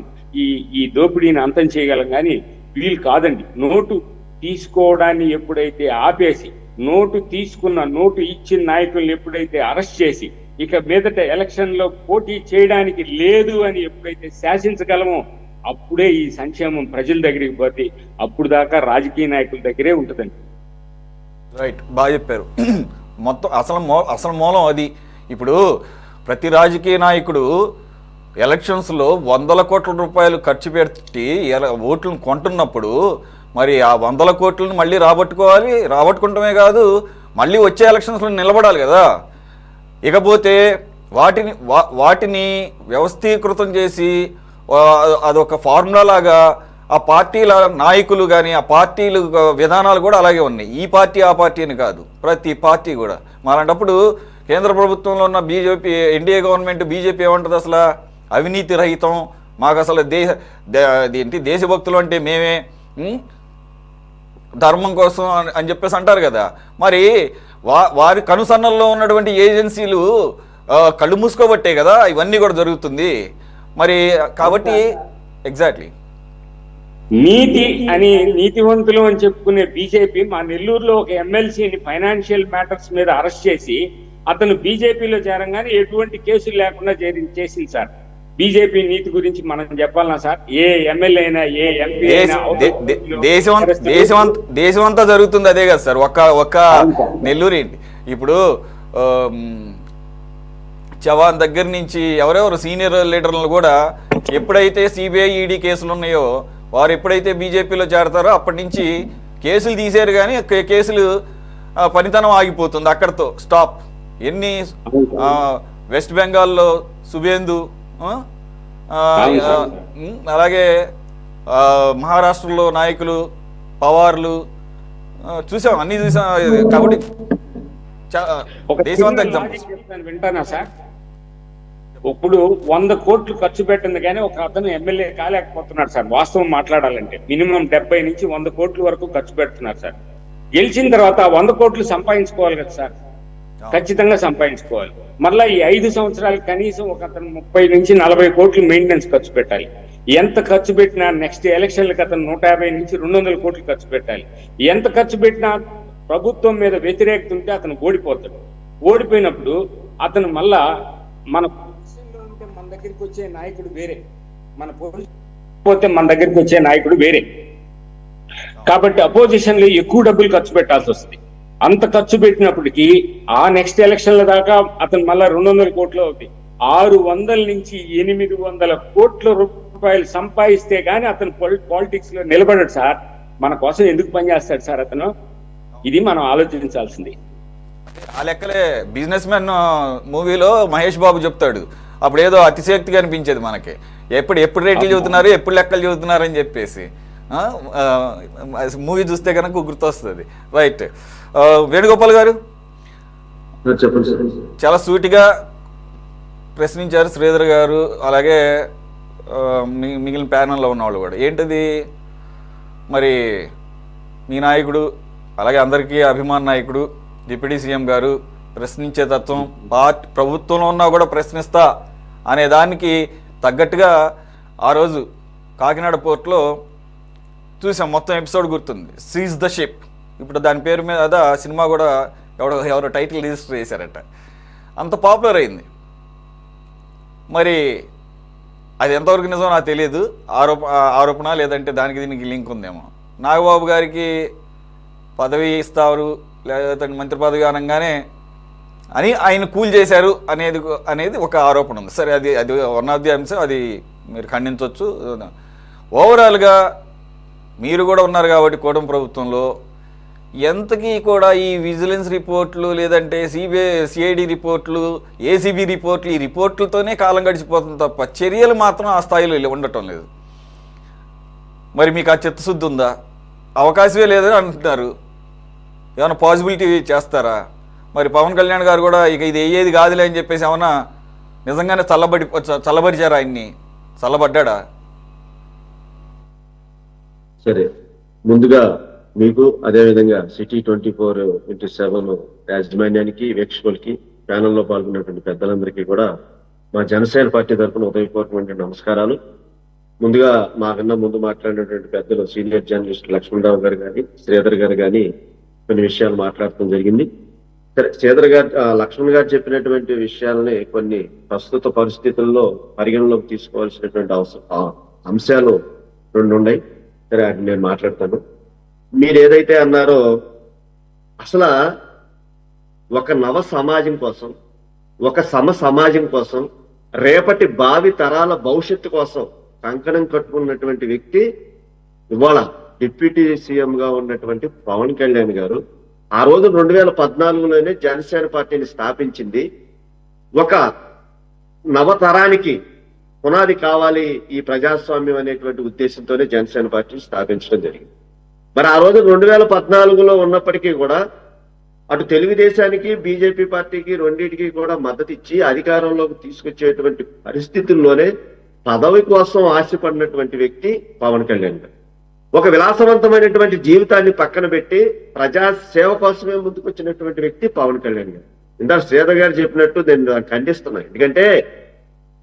ఈ దోపిడీని అంతం చేయగలం. కానీ వీలు కాదండి. నోటు తీసుకోవడాన్ని ఎప్పుడైతే ఆపేసి, నోటు తీసుకున్న నోటు ఇచ్చిన నాయకుల్ని ఎప్పుడైతే అరెస్ట్ చేసి ఇక మీదట ఎలక్షన్ లో పోటీ చేయడానికి లేదు అని ఎప్పుడైతే శాసించగలమో అప్పుడే ఈ సంక్షేమం ప్రజల దగ్గరికి పోతే అప్పుడు దాకా రాజకీయ నాయకుల దగ్గరే ఉంటుందండి. రైట్, బాగా చెప్పారు. మొత్తం అసలు మూలం అది. ఇప్పుడు ప్రతి రాజకీయ నాయకుడు ఎలక్షన్స్లో 100 కోట్ల రూపాయలు ఖర్చు పెట్టి ఓట్లను కొంటున్నప్పుడు మరి ఆ 100 కోట్లను మళ్ళీ రాబట్టుకుంటమే కాదు, మళ్ళీ వచ్చే ఎలక్షన్స్లో నిలబడాలి కదా. ఇకపోతే వాటిని వ్యవస్థీకృతం చేసి అదొక ఫార్ములా లాగా ఆ పార్టీల నాయకులు కానీ ఆ పార్టీలు విధానాలు కూడా అలాగే ఉన్నాయి. ఈ పార్టీ ఆ పార్టీ అని కాదు, ప్రతి పార్టీ కూడా. అలాంటప్పుడు కేంద్ర ప్రభుత్వంలో ఉన్న బీజేపీ, ఎన్డీఏ గవర్నమెంట్, బీజేపీ ఏమంటుంది? అసలు అవినీతి రహితం, మాకు అసలు దేశభక్తులు అంటే మేమే ధర్మం కోసం అని చెప్పేసి అంటారు కదా. మరి వారి కనుసన్నల్లో ఉన్నటువంటి ఏజెన్సీలు కళ్ళు మూసుకోబట్టే కదా ఇవన్నీ కూడా జరుగుతుంది. మరి కాబట్టి ఎగ్జాక్ట్లీ నీతి అని నీతివంతులు అని చెప్పుకునే బీజేపీ మా నెల్లూరులో ఒక ఎమ్మెల్సీని ఫైనాన్షియల్ మ్యాటర్స్ మీద అరెస్ట్ చేసి అతను బీజేపీలో చేరంగానే ఎటువంటి కేసులు లేకుండా చేసింది సార్. బీజేపీ నీతి గురించి మనం చెప్పాలన్నా సార్? ఏ ఎమ్మెల్యే అయినా ఏ ఎంపీ అయినా దేశమంతా జరుగుతుంది అదే కదా సార్. ఒక్క నెల్లూరు ఏంటి ఇప్పుడు చవాన్ దగ్గర నుంచి ఎవరెవరు సీనియర్ లీడర్లను కూడా ఎప్పుడైతే సిబిఐ ఈడీ కేసులు ఉన్నాయో వారు ఎప్పుడైతే బీజేపీలో చేరతారో అప్పటి నుంచి కేసులు తీసారు, కానీ కేసులు పనితనం ఆగిపోతుంది, అక్కడతో స్టాప్. ఎన్ని వెస్ట్ బెంగాల్లో సుబేందు, అలాగే మహారాష్ట్రలో నాయకులు పవార్లు చూసాం, అన్ని చూసాం. కాబట్టి దేశమంతా ఎగ్జాంపుల్ వింటానా సార్? ఇప్పుడు 100 కోట్లు ఖర్చు పెట్టింది కానీ ఒక అతను ఎమ్మెల్యే కాలేకపోతున్నాడు సార్. వాస్తవం మాట్లాడాలంటే మినిమం 70 నుంచి 100 కోట్ల వరకు ఖర్చు పెడుతున్నారు సార్. గెలిచిన తర్వాత 100 కోట్లు సంపాదించుకోవాలి కదా సార్, ఖచ్చితంగా సంపాదించుకోవాలి. మళ్ళీ ఈ 5 సంవత్సరాలు కనీసం ఒక అతను 30 నుంచి 40 కోట్లు మెయింటెనెన్స్ ఖర్చు పెట్టాలి. ఎంత ఖర్చు పెట్టినా నెక్స్ట్ ఎలక్షన్లకు అతను 150 నుంచి 200 కోట్లు ఖర్చు పెట్టాలి. ఎంత ఖర్చు పెట్టినా ప్రభుత్వం మీద వ్యతిరేకత ఉంటే అతను ఓడిపోతాడు. ఓడిపోయినప్పుడు అతను మళ్ళా మన దగ్గరికి వచ్చే నాయకుడు వేరే, మన పోతే మన దగ్గరికి వచ్చే నాయకుడు వేరే. కాబట్టి అపోజిషన్ లో ఎక్కువ డబ్బులు ఖర్చు పెట్టాల్సి వస్తుంది. అంత ఖర్చు పెట్టినప్పటికీ ఆ నెక్స్ట్ ఎలక్షన్ల దాకా అతను మళ్ళా 200 కోట్లు అవుతాయి. 600 నుంచి 800 కోట్ల రూపాయలు సంపాదిస్తే గానీ అతను పాలిటిక్స్ లో నిలబడడు సార్. మన కోసం ఎందుకు పనిచేస్తాడు సార్ అతను? ఇది మనం ఆలోచించాల్సింది. ఆ లెక్కలే బిజినెస్ మ్యాన్ మూవీలో మహేష్ బాబు చెప్తాడు, అప్పుడు ఏదో అతిశయోక్తిగా అనిపించేది మనకి. ఎప్పుడు రేట్లు చెబుతున్నారు, ఎప్పుడు లెక్కలు చెబుతున్నారు అని చెప్పేసి మూవీ చూస్తే కనుక గుర్తొస్తుంది. రైట్. వేణుగోపాల్ గారు చాలా సూటిగా ప్రశ్నించారు శ్రీధర్ గారు, అలాగే మిగిలిన ప్యానల్లో ఉన్నవాళ్ళు కూడా. ఏంటిది మరి మీ నాయకుడు, అలాగే అందరికీ అభిమాన నాయకుడు డిప్యూటీ సీఎం గారు ప్రశ్నించే తత్వం, ప్రభుత్వంలో ఉన్నా కూడా ప్రశ్నిస్తా అనే దానికి తగ్గట్టుగా ఆ రోజు కాకినాడ పోర్ట్లో చూసాం. మొత్తం ఎపిసోడ్ గుర్తుంది, సీజ్ ద షిప్. ఇప్పుడు దాని పేరు మీద సినిమా కూడా ఎవరో టైటిల్ రిజిస్టర్ చేశారట, అంత పాపులర్ అయింది. మరి అది ఎంతవరకు నిజం నాకు తెలియదు, ఆరోపణ లేదంటే దానికి దీనికి లింక్ ఉందేమో. నాగబాబు గారికి పదవి ఇస్తారు లేదంటే మంత్రి పదవి అనగానే అని ఆయన కూల్ చేశారు అనేది ఒక ఆరోపణ ఉంది. సరే, అది వన్ ఆఫ్ ది అంశం, అది మీరు ఖండించవచ్చు. ఓవరాల్గా మీరు కూడా ఉన్నారు కాబట్టి కూటమి ప్రభుత్వంలో ఎంతకీ కూడా ఈ విజిలెన్స్ రిపోర్ట్లు లేదంటే సిఐడి రిపోర్ట్లు, ఏసీబీ రిపోర్ట్లు, ఈ రిపోర్ట్లతోనే కాలం గడిచిపోతుంది తప్ప చర్యలు మాత్రం ఆ స్థాయిలో ఉండటం లేదు. మరి మీకు ఆ చిత్తశుద్ధి ఉందా? అవకాశమే లేదని అంటున్నారు. ఏమైనా పాసిబిలిటీ చేస్తారా? మరి పవన్ కళ్యాణ్ గారు కూడా ఇక ఇది అయ్యేది కాదులే అని చెప్పేసి ఏమన్నా నిజంగానే చల్లబరిచారా? ఆయన్ని చల్లబడ్డా? సరే, ముందుగా మీకు అదేవిధంగా సిటీ 24/7 యాజమాన్యానికి, వీక్షకులకి, ప్యానెల్లో పాల్గొన్నటువంటి పెద్దలందరికీ కూడా మా జనసేన పార్టీ తరఫున ఉదయపూర్వకమైన నమస్కారాలు. ముందుగా మాకన్నా ముందు మాట్లాడినటువంటి పెద్దలు సీనియర్ జర్నలిస్ట్ లక్ష్మణరావు గారు కానీ, శ్రీధర్ గారు కానీ కొన్ని విషయాలు మాట్లాడటం జరిగింది. సరే, శ్రీధర్ గారు, లక్ష్మణ్ గారు చెప్పినటువంటి విషయాలని కొన్ని ప్రస్తుత పరిస్థితుల్లో పరిగణలోకి తీసుకోవాల్సినటువంటి అంశాలు 2 ఉన్నాయి. సరే, అది నేను మాట్లాడతాను. మీరు ఏదైతే అన్నారో, అసలు ఒక నవ సమాజం కోసం, ఒక సమాజం కోసం, రేపటి భావి తరాల భవిష్యత్తు కోసం కంకణం కట్టుకున్నటువంటి వ్యక్తి ఇవాళ డిప్యూటీ సీఎం గా ఉన్నటువంటి పవన్ కళ్యాణ్ గారు. ఆ రోజు 2014లోనే జనసేన పార్టీని స్థాపించింది. ఒక నవతరానికి పునాది కావాలి ఈ ప్రజాస్వామ్యం అనేటువంటి ఉద్దేశంతోనే జనసేన పార్టీని స్థాపించడం జరిగింది. మరి ఆ రోజు 2014లో ఉన్నప్పటికీ కూడా అటు తెలుగుదేశానికి, బీజేపీ పార్టీకి రెండింటికి కూడా మద్దతు ఇచ్చి అధికారంలోకి తీసుకొచ్చేటువంటి పరిస్థితుల్లోనే పదవి కోసం ఆశపడినటువంటి వ్యక్తి పవన్ కళ్యాణ్ గారు. ఒక విలాసవంతమైనటువంటి జీవితాన్ని పక్కన పెట్టి ప్రజా సేవ కోసమే ముందుకు వచ్చినటువంటి వ్యక్తి పవన్ కళ్యాణ్ గారు. ఇందాక శ్రీధర్ గారు చెప్పినట్టు నేను ఖండిస్తున్నాను. ఎందుకంటే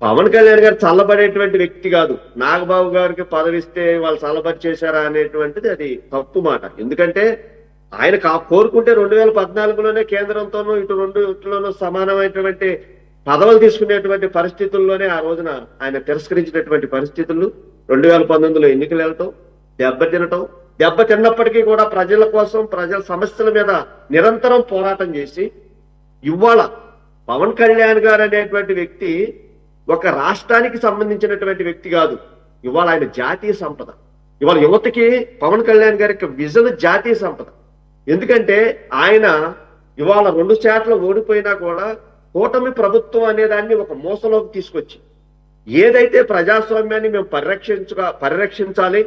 పవన్ కళ్యాణ్ గారు చల్లబడేటువంటి వ్యక్తి కాదు. నాగబాబు గారికి పదవిస్తే వాళ్ళు చల్లబడి చేశారా అనేటువంటిది అది తప్పు మాట. ఎందుకంటే ఆయన కోరుకుంటే 2014లోనే కేంద్రంతోనూ ఇటు రెండులోనూ సమానమైనటువంటి పదవులు తీసుకునేటువంటి పరిస్థితుల్లోనే ఆ రోజున ఆయన తిరస్కరించినటువంటి పరిస్థితులు 2019లో ఎన్నికలు వెళ్ళటం, దెబ్బతిన్నప్పటికీ కూడా ప్రజల కోసం, ప్రజల సమస్యల మీద నిరంతరం పోరాటం చేసి ఇవాళ పవన్ కళ్యాణ్ గారు అనేటువంటి వ్యక్తి ఒక రాష్ట్రానికి సంబంధించినటువంటి వ్యక్తి కాదు. ఇవాళ ఆయన జాతీయ సంపద. ఇవాళ యువతకి పవన్ కళ్యాణ్ గారి యొక్క విజన్ జాతీయ సంపద. ఎందుకంటే ఆయన ఇవాళ 2 శాతం ఓడిపోయినా కూడా కూటమి ప్రభుత్వం అనేదాన్ని ఒక మోసలోకి తీసుకొచ్చి ఏదైతే ప్రజాస్వామ్యాన్ని మేము పరిరక్షించాలి,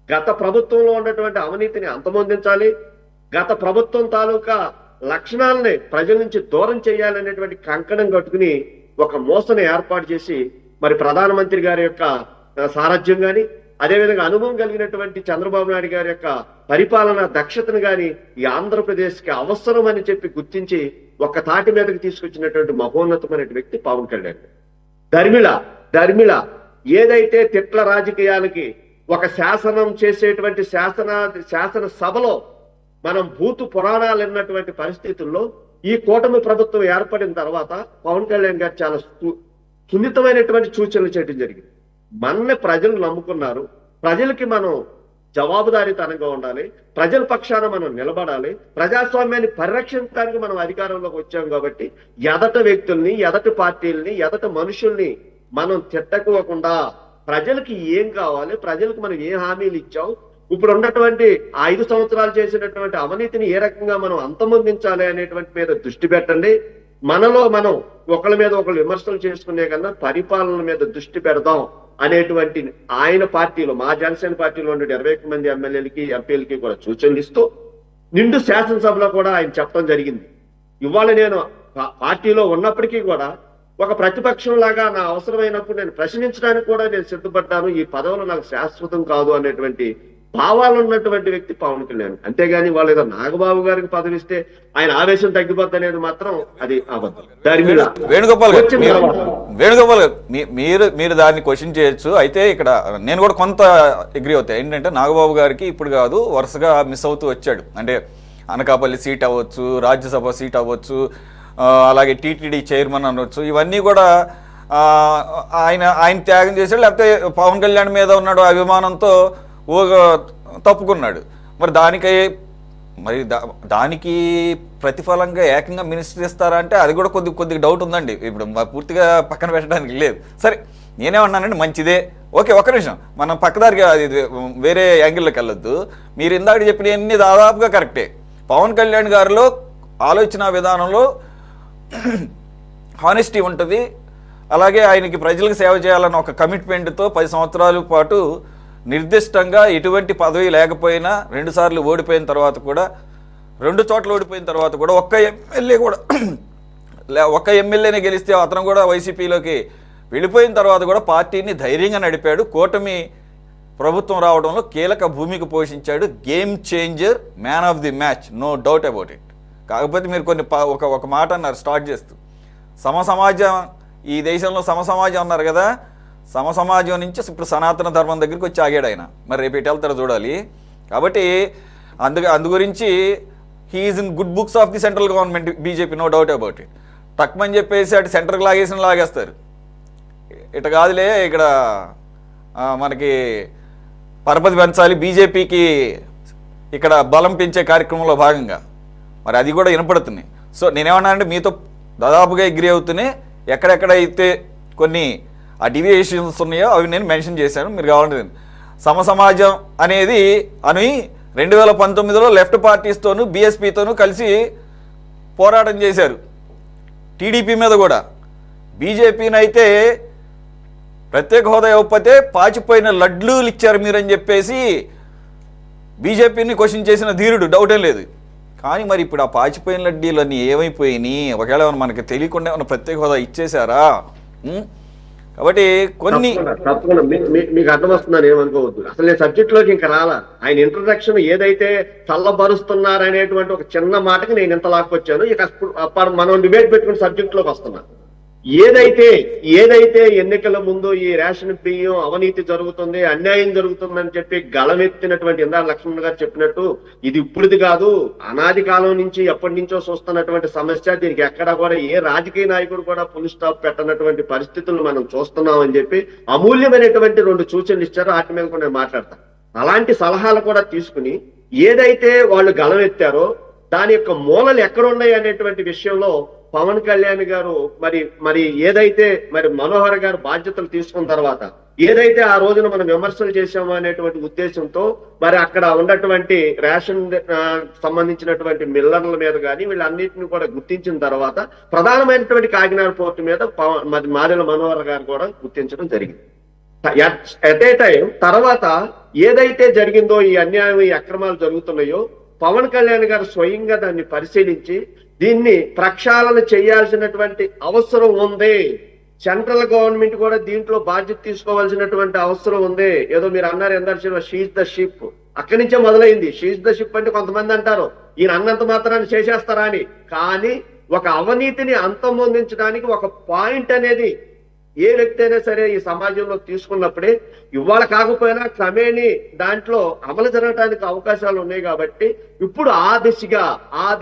గత ప్రభుత్వంలో ఉన్నటువంటి అవినీతిని అంతమొందించాలి, గత ప్రభుత్వం తాలూకా లక్షణాలని ప్రజల నుంచి దూరం చేయాలనేటువంటి కంకణం కట్టుకుని ఒక మోసను ఏర్పాటు చేసి మరి ప్రధానమంత్రి గారి యొక్క సారథ్యం కానీ, అదేవిధంగా అనుభవం కలిగినటువంటి చంద్రబాబు నాయుడు గారి యొక్క పరిపాలనా దక్షతను కానీ ఈ ఆంధ్రప్రదేశ్కి అవసరం అని చెప్పి గుర్తించి ఒక్క తాటి మీదకి తీసుకొచ్చినటువంటి మహోన్నతమైన వ్యక్తి పవన్ కళ్యాణ్. ధర్మిళ ఏదైతే తిట్ల రాజకీయాలకి ఒక శాసనం చేసేటువంటి శాసన సభలో మనం భూతు పురాణాలు విన్నటువంటి పరిస్థితుల్లో ఈ కూటమి ప్రభుత్వం ఏర్పడిన తర్వాత పవన్ కళ్యాణ్ గారు చాలా సున్నితమైనటువంటి సూచనలు చేయడం జరిగింది. మనల్ని ప్రజలు నమ్ముకున్నారు, ప్రజలకి మనం జవాబుదారీతనంగా ఉండాలి, ప్రజల పక్షాన మనం నిలబడాలి, ప్రజాస్వామ్యాన్ని పరిరక్షించడానికి మనం అధికారంలోకి వచ్చాం కాబట్టి ఎదట వ్యక్తుల్ని, ఎదటి పార్టీల్ని, ఎదట మనుషుల్ని మనం తిట్టకోకుండా ప్రజలకి ఏం కావాలి, ప్రజలకు మనం ఏ హామీలు ఇచ్చాం, ఇప్పుడు ఉన్నటువంటి 5 సంవత్సరాలు చేసినటువంటి అవినీతిని ఏ రకంగా మనం అంతమొందించాలి అనేటువంటి మీద దృష్టి పెట్టండి. మనలో మనం ఒకళ్ళ మీద ఒకళ్ళు విమర్శలు చేసుకునే కన్నా పరిపాలన మీద దృష్టి పెడదాం అనేటువంటి ఆయన పార్టీలో, మా జనసేన పార్టీలో ఉండే 21 మంది ఎమ్మెల్యేలకి, ఎంపీలకి కూడా సూచనలు ఇస్తూ నిండు శాసనసభలో కూడా ఆయన చెప్పడం జరిగింది. ఇవాళ నేను పార్టీలో ఉన్నప్పటికీ కూడా ఒక ప్రతిపక్షం లాగా నా అవసరమైనప్పుడు నేను ప్రశ్నించడానికి కూడా నేను సిద్ధపడ్డాను, ఈ పదవులు నాకు శాశ్వతం కాదు అనేటువంటి భావాలు ఉన్నటువంటి వ్యక్తి పవన్ కళ్యాణ్. అంతేగాని వాళ్ళు ఏదో నాగబాబు గారికి పదవిస్తే ఆయన ఆవేశం తగ్గిపోద్ది అనేది మాత్రం అది అబద్ధం. వేణుగోపాల్ గారు మీరు దాన్ని క్వశ్చన్ చేయొచ్చు. అయితే ఇక్కడ నేను కూడా కొంత అగ్రీ అవుతాయి. ఏంటంటే నాగబాబు గారికి ఇప్పుడు కాదు, వరుసగా మిస్ అవుతూ వచ్చాడు. అంటే అనకాపల్లి సీట్ అవ్వచ్చు, రాజ్యసభ సీట్ అవ్వచ్చు, అలాగే టీటీడీ చైర్మన్ అనవచ్చు, ఇవన్నీ కూడా ఆయన త్యాగం చేశాడు. లేకపోతే పవన్ కళ్యాణ్ మీద ఉన్నాడు అభిమానంతో తప్పుకున్నాడు. మరి దానికి ప్రతిఫలంగా ఏకంగా మినిస్టర్ ఇస్తారా అంటే అది కూడా కొద్దిగా డౌట్ ఉందండి. ఇప్పుడు పూర్తిగా పక్కన పెట్టడానికి లేదు. సరే, నేనేమన్నానండి, మంచిదే, ఓకే. ఒక్క నిమిషం, మనం పక్కదారికి వేరే యాంగిల్లోకి వెళ్ళొద్దు. మీరు ఇందాక చెప్పినవన్నీ దాదాపుగా కరెక్టే. పవన్ కళ్యాణ్ గారిలో ఆలోచన విధానంలో హానెస్టీ ఉంటుంది. అలాగే ఆయనకి ప్రజలకు సేవ చేయాలన్న ఒక కమిట్మెంట్తో 10 సంవత్సరాల పాటు నిర్దిష్టంగా ఎటువంటి పదవి లేకపోయినా 2 సార్లు ఓడిపోయిన తర్వాత కూడా, 2 చోట్ల ఓడిపోయిన తర్వాత కూడా ఒక్క ఎమ్మెల్యేనే గెలిస్తే అతను కూడా వైసీపీలోకి వెళ్ళిపోయిన తర్వాత కూడా పార్టీని ధైర్యంగా నడిపాడు. కూటమి ప్రభుత్వం రావడంలో కీలక భూమిక పోషించాడు. Game changer, man of the match, no doubt about it. కాకపోతే మీరు ఒక మాట అన్నారు స్టార్ట్ చేస్తూ, సమసమాజం, ఈ దేశంలో సమసమాజం అన్నారు కదా, సమసమాజం నుంచి ఇప్పుడు సనాతన ధర్మం దగ్గరికి వచ్చి ఆగాడు ఆయన. మరి రేపు ఎటు వెళ్తారో చూడాలి. కాబట్టి అందు గురించి he is in good books of the central government BJP, no doubt about it. తక్కువని చెప్పేసి అటు సెంటర్కి లాగేస్తారు. ఇట కాదులే, ఇక్కడ మనకి పరపతి పెంచాలి, బీజేపీకి ఇక్కడ బలం పెంచే కార్యక్రమంలో భాగంగా మరి అది కూడా వినపడుతుంది. సో నేనేమన్నా అంటే మీతో దాదాపుగా అగ్రీ అవుతూనే ఎక్కడెక్కడైతే కొన్ని ఆ డివియేషన్స్ ఉన్నాయో అవి నేను మెన్షన్ చేశాను. మీరు కావాలంటే సమసమాజం అనేది 2019లో లెఫ్ట్ పార్టీస్తోనూ బీఎస్పీతోనూ కలిసి పోరాటం చేశారు. టీడీపీ మీద కూడా. బీజేపీని అయితే ప్రత్యేక హోదా ఇవ్వకపోతే పాచిపోయిన లడ్లు ఇచ్చారు మీరని చెప్పేసి బీజేపీని క్వశ్చన్ చేసిన ధీరుడు, డౌటే లేదు. కానీ మరి ఇప్పుడు ఆ పాచిపోయిన లడ్డీలన్నీ ఏమైపోయినాయి? ఒకవేళ మనకి తెలియకుండా ఏమన్నా ప్రత్యేక హోదా ఇచ్చేశారా? కాబట్టి కొన్ని తప్పకుండా మీకు అర్థం వస్తుందని ఏమనుకోవద్దు. అసలు నేను సబ్జెక్ట్ లోకి ఇంకా రాలా. ఆయన ఇంట్రడక్షన్ ఏదైతే చల్లబరుస్తున్నారనేటువంటి ఒక చిన్న మాటకి నేను ఇంత లాక్కొచ్చాను. ఇక మనం డిబేట్ పెట్టుకుని సబ్జెక్ట్ లోకి వస్తున్నా. ఏదైతే ఎన్నికల ముందు ఈ రేషన్ బియ్యం అవినీతి జరుగుతుంది, అన్యాయం జరుగుతుందని చెప్పి గళమెత్తినటువంటి ఇందా లక్ష్మణ్ గారు చెప్పినట్టు ఇది ఇప్పుడుది కాదు, అనాది కాలం నుంచి ఎప్పటి నుంచో చూస్తున్నటువంటి సమస్య. దీనికి ఎక్కడ కూడా ఏ రాజకీయ నాయకుడు కూడా ఫుల్ స్టాప్ పెట్టనటువంటి పరిస్థితులు మనం చూస్తున్నాం అని చెప్పి అమూల్యమైనటువంటి 2 సూచనలు ఇచ్చారో వాటి మీద కూడా నేను మాట్లాడతాను. అలాంటి సలహాలు కూడా తీసుకుని ఏదైతే వాళ్ళు గళమెత్తారో దాని యొక్క మూలలు ఎక్కడున్నాయి అనేటువంటి విషయంలో పవన్ కళ్యాణ్ గారు మరి ఏదైతే మనోహర్ గారు బాధ్యతలు తీసుకున్న తర్వాత ఏదైతే ఆ రోజున మనం విమర్శలు చేశామో అనేటువంటి ఉద్దేశంతో మరి అక్కడ ఉన్నటువంటి రేషన్ సంబంధించినటువంటి మిల్లర్ల మీద కానీ వీళ్ళన్నింటినీ కూడా గుర్తించిన తర్వాత ప్రధానమైనటువంటి కాకినాడ పోర్టు మీద మారెల మనోహర్ గారు కూడా గుర్తించడం జరిగింది. ఎట్ ఏ టైం తర్వాత ఏదైతే జరిగిందో ఈ అన్యాయం ఈ అక్రమాలు జరుగుతున్నాయో పవన్ కళ్యాణ్ గారు స్వయంగా దాన్ని పరిశీలించి దీన్ని ప్రక్షాళన చేయాల్సినటువంటి అవసరం ఉంది. సెంట్రల్ గవర్నమెంట్ కూడా దీంట్లో బాధ్యత తీసుకోవాల్సినటువంటి అవసరం ఉంది. ఏదో మీరు అన్నారు ఎందరు షీజ్ ద షిప్, అక్కడి నుంచే మొదలైంది. షీజ్ ద షిప్ అంటే కొంతమంది అంటారు ఈయన అన్నంత మాత్రాన్ని చేసేస్తారా అని. కానీ ఒక అవినీతిని అంతమొందించడానికి ఒక పాయింట్ అనేది ఏ వ్యక్తి అయినా సరే ఈ సమాజంలో తీసుకున్నప్పుడే ఇవాళ కాకపోయినా క్రమేణి దాంట్లో అమలు జరగడానికి అవకాశాలు ఉన్నాయి. కాబట్టి ఇప్పుడు ఆ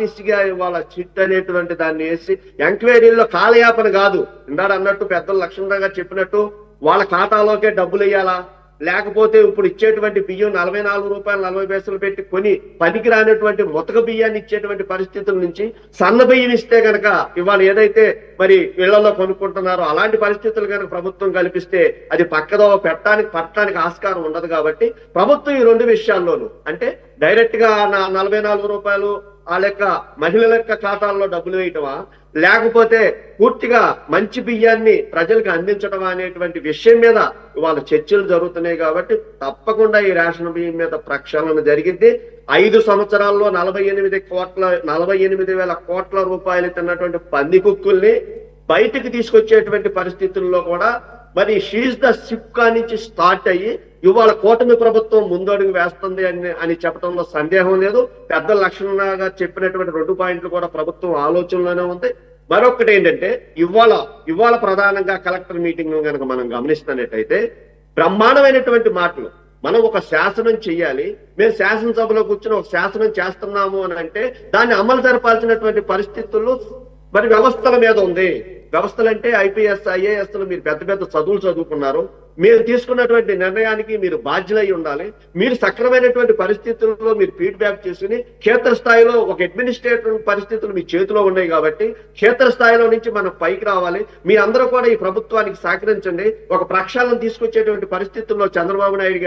దిశగా ఇవాళ చిట్ అనేటువంటి దాన్ని వేసి ఎంక్వైరీల్లో కాలయాపన కాదు. ఇందాడు అన్నట్టు పెద్దలు లక్ష్మణరావు గారు చెప్పినట్టు వాళ్ళ ఖాతాలోకే డబ్బులు వేయాలా, లేకపోతే ఇప్పుడు ఇచ్చేటువంటి బియ్యం 44 రూపాయలు 40 పైసలు పెట్టి కొని పనికి రానటువంటి మొతక బియ్యాన్ని ఇచ్చేటువంటి పరిస్థితుల నుంచి సన్న బియ్యం ఇస్తే గనక ఇవాళ ఏదైతే మరి ఇళ్లలో కొనుక్కుంటున్నారో అలాంటి పరిస్థితులు కనుక ప్రభుత్వం కల్పిస్తే అది పక్కదో పట్టడానికి ఆస్కారం ఉండదు. కాబట్టి ప్రభుత్వం ఈ 2 విషయాల్లోనూ అంటే డైరెక్ట్ గా 44 రూపాయలు ఆ లెక్క మహిళల యొక్క ఖాతాల్లో డబ్బులు వేయటమా, లేకపోతే పూర్తిగా మంచి బియ్యాన్ని ప్రజలకు అందించడం అనేటువంటి విషయం మీద ఇవాళ చర్చలు జరుగుతున్నాయి. కాబట్టి తప్పకుండా ఈ రేషన్ బియ్యం మీద ప్రక్షాళన జరిగింది. 5 సంవత్సరాల్లో 48,000 కోట్ల రూపాయలు తిన్నటువంటి పందికుక్కుల్ని బయటికి తీసుకొచ్చేటువంటి పరిస్థితుల్లో కూడా మరి షీజ్ ద షిప్ నుంచి స్టార్ట్ అయ్యి ఇవాళ కూటమి ప్రభుత్వం ముందడుగు వేస్తుంది అని చెప్పడంలో సందేహం లేదు. పెద్ద లక్ష్మణ గారు చెప్పినటువంటి 2 పాయింట్లు కూడా ప్రభుత్వం ఆలోచనలోనే ఉంది. మరొకటి ఏంటంటే ఇవాళ ప్రధానంగా కలెక్టర్ మీటింగ్ కనుక మనం గమనిస్తున్నట్టయితే బ్రహ్మాండమైనటువంటి మాటలు. మనం ఒక శాసనం చెయ్యాలి, మేము శాసనసభలో కూర్చొని ఒక శాసనం చేస్తున్నాము అని అంటే దాన్ని అమలు జరపాల్సినటువంటి పరిస్థితుల్లో మరి వ్యవస్థల మీద ఉంది. వ్యవస్థలు అంటే ఐపీఎస్ ఐఏఎస్లు మీరు పెద్ద చదువులు చదువుకున్నారు. మీరు తీసుకున్నటువంటి నిర్ణయానికి మీరు బాధ్యులై ఉండాలి. మీరు సక్రమైనటువంటి పరిస్థితుల్లో మీరు ఫీడ్బ్యాక్ చేసుకుని క్షేత్రస్థాయిలో ఒక అడ్మినిస్ట్రేటివ్ పరిస్థితులు మీ చేతిలో ఉన్నాయి. కాబట్టి క్షేత్రస్థాయిలో నుంచి మనం పైకి రావాలి. మీ అందరూ కూడా ఈ ప్రభుత్వానికి సహకరించండి. ఒక ప్రక్షాళన తీసుకొచ్చేటువంటి పరిస్థితుల్లో చంద్రబాబు నాయుడు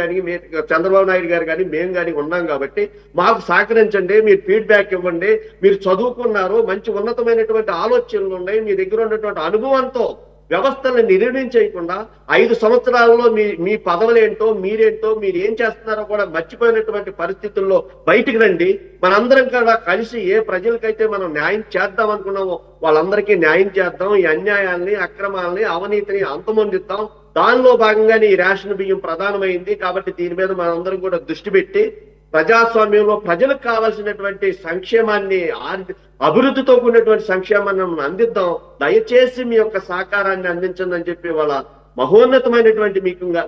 గారు కానీ మేము కానీ ఉన్నాం. కాబట్టి మాకు సహకరించండి, మీరు ఫీడ్బ్యాక్ ఇవ్వండి. మీరు చదువుకున్నారు, మంచి ఉన్నతమైనటువంటి ఆలోచనలు ఉన్నాయి, మీ దగ్గర ఉన్నటువంటి అనుభవంతో వ్యవస్థలను నిర్ణయించకుండా 5 సంవత్సరాలలో మీ పదవులేంటో మీరేంటో మీరు ఏం చేస్తున్నారో కూడా మర్చిపోయినటువంటి పరిస్థితుల్లో బయటికి రండి. మనందరం కూడా కలిసి ఏ ప్రజలకైతే మనం న్యాయం చేద్దాం అనుకున్నామో వాళ్ళందరికీ న్యాయం చేద్దాం. ఈ అన్యాయాల్ని అక్రమాలని అవినీతిని అంతమొందిద్దాం. దానిలో భాగంగానే ఈ రేషన్ బియ్యం ప్రధానమైంది. కాబట్టి దీని మీద మనందరం కూడా దృష్టి పెట్టి ప్రజాస్వామ్యంలో ప్రజలకు కావాల్సినటువంటి సంక్షేమాన్ని అభివృద్ధితో కూడినటువంటి సంక్షేమాన్ని అందిద్దాం. దయచేసి మీ యొక్క సహకారాన్ని అందించండి అని చెప్పి వాళ్ళ మహోన్నతమైనటువంటి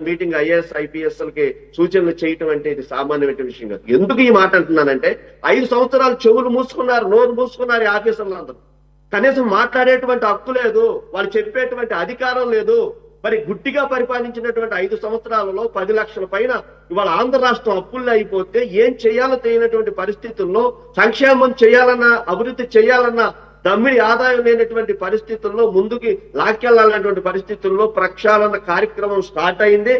మీటింగ్ ఐఏఎస్ ఐపీఎస్లకి సూచనలు చేయటం అంటే ఇది సామాన్యమైన విషయం కాదు. ఎందుకు ఈ మాట అంటున్నానంటే 5 సంవత్సరాలు చెవులు మూసుకున్నారు, నోరు మూసుకున్నారు. ఈ ఆఫీసర్లందరూ కనీసం మాట్లాడేటువంటి హక్కు లేదు, వాళ్ళు చెప్పేటువంటి అధికారం లేదు. మరి గుడ్డిగా పరిపాలించినటువంటి 5 సంవత్సరాలలో 10 లక్షల పైన ఇవాళ ఆంధ్ర రాష్ట్రం అప్పుల్లో అయిపోతే ఏం చేయాలో తెలియనటువంటి పరిస్థితుల్లో సంక్షేమం చేయాలన్నా అభివృద్ధి చేయాలన్నా దమ్మిడి ఆదాయం లేనటువంటి పరిస్థితుల్లో ముందుకి లాక్కెళ్లాలన్నటువంటి పరిస్థితుల్లో ప్రక్షాళన కార్యక్రమం స్టార్ట్ అయింది.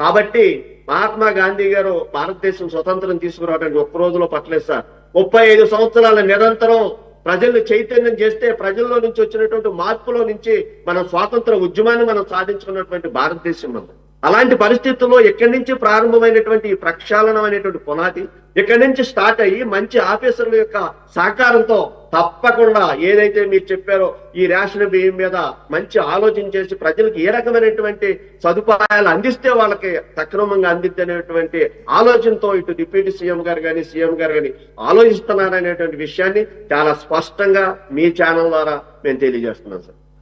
కాబట్టి మహాత్మా గాంధీ గారు భారతదేశం స్వతంత్రం తీసుకురావడానికి 1 రోజులో పట్టలేదు సార్. 35 సంవత్సరాల నిరంతరం ప్రజల్ని చైతన్యం చేస్తే ప్రజల్లో నుంచి వచ్చినటువంటి మార్పులో నుంచి మనం స్వాతంత్ర ఉద్యమాన్ని మనం సాధించుకున్నటువంటి భారతదేశం మనం. అలాంటి పరిస్థితుల్లో ఎక్కడి నుంచి ప్రారంభమైనటువంటి ఈ ప్రక్షాళన అనేటువంటి పునాది ఇక్కడి నుంచి స్టార్ట్ అయ్యి మంచి ఆఫీసర్ల యొక్క సహకారంతో తప్పకుండా ఏదైతే మీరు చెప్పారో ఈ రేషన్ బియ్యం మీద మంచి ఆలోచన చేసి ప్రజలకు ఏ రకమైనటువంటి సదుపాయాలు అందిస్తే వాళ్ళకి సక్రమంగా అందిద్దనేటువంటి ఆలోచనతో ఇటు డిప్యూటీ సీఎం గారు కానీ సీఎం గారు కానీ ఆలోచిస్తున్నారనేటువంటి విషయాన్ని చాలా స్పష్టంగా మీ ఛానల్ ద్వారా మేము తెలియజేస్తున్నాం సార్.